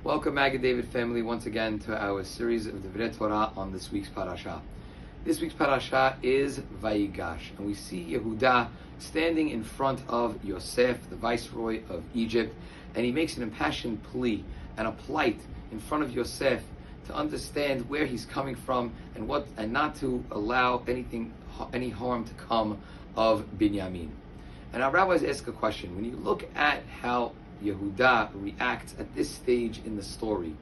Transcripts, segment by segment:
Welcome, Maggid David family, once again to our series of Divrei Torah on this week's parasha. This week's parasha is Vayigash, and we see Yehuda standing in front of Yosef, the viceroy of Egypt, and he makes an impassioned plea and a plight in front of Yosef to understand where he's coming from and not to allow any harm to come of Binyamin. And our rabbis ask a question. When you look at how Yehuda reacts at this stage in the story,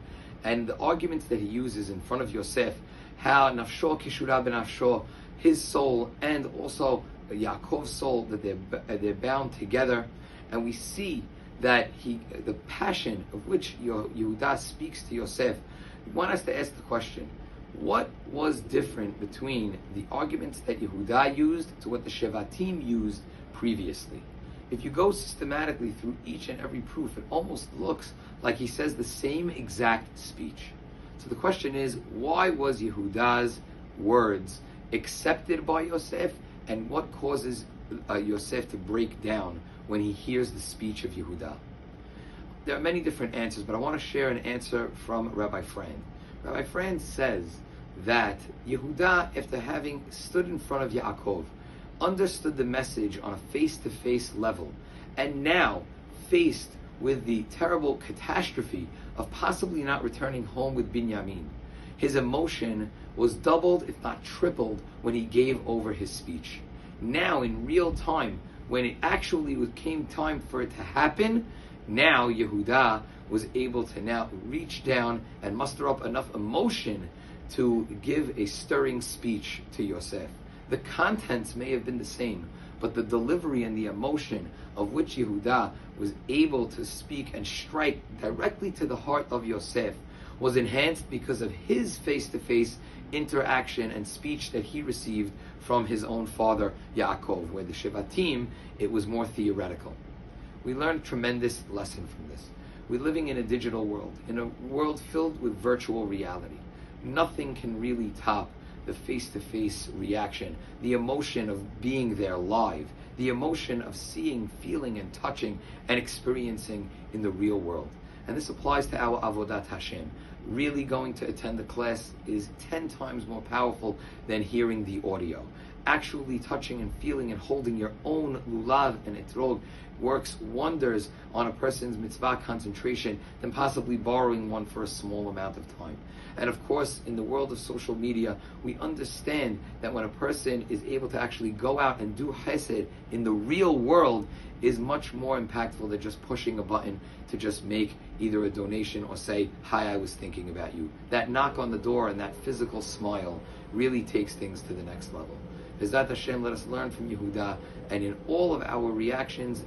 and the arguments that he uses in front of Yosef, how nafsho kishura benafsho, his soul and also Yaakov's soul, that they're bound together, and we see that the passion of which Yehuda speaks to Yosef. We want us to ask the question: what was different between the arguments that Yehuda used to what the Shevatim used previously? If you go systematically through each and every proof, it almost looks like he says the same exact speech. So the question is, why was Yehuda's words accepted by Yosef, and what causes Yosef to break down when he hears the speech of Yehuda? There are many different answers, but I want to share an answer from Rabbi Frand. Rabbi Frand says that Yehuda, after having stood in front of Yaakov, understood the message on a face-to-face level, and now faced with the terrible catastrophe of possibly not returning home with Binyamin, his emotion was doubled, if not tripled, when he gave over his speech. Now, in real time, when it actually came time for it to happen, now Yehuda was able to now reach down and muster up enough emotion to give a stirring speech to Yosef. The contents may have been the same, but the delivery and the emotion of which Yehuda was able to speak and strike directly to the heart of Yosef was enhanced because of his face-to-face interaction and speech that he received from his own father Yaakov, where the Shevatim, it was more theoretical. We learned a tremendous lesson from this. We're living in a digital world, in a world filled with virtual reality. Nothing can really top the face-to-face reaction, the emotion of being there live, the emotion of seeing, feeling, and touching and experiencing in the real world. And this applies to our Avodat Hashem. Really going to attend the class is 10 times more powerful than hearing the audio. Actually touching and feeling and holding your own lulav and etrog works wonders on a person's mitzvah concentration than possibly borrowing one for a small amount of time. And of course, in the world of social media, we understand that when a person is able to actually go out and do chesed in the real world is much more impactful than just pushing a button to just make either a donation or say, "Hi, I was thinking about you." That knock on the door and that physical smile really takes things to the next level. Bezrat Hashem, let us learn from Yehuda, and in all of our reactions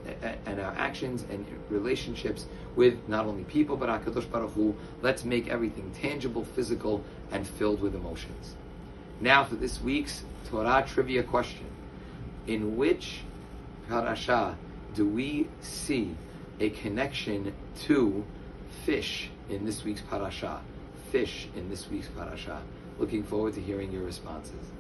and our actions and relationships with not only people but HaKadosh Baruch Hu, let's make everything tangible, physical, and filled with emotions. Now for this week's Torah trivia question: in which parasha do we see a connection to fish in this week's parasha? Fish in this week's parasha. Looking forward to hearing your responses.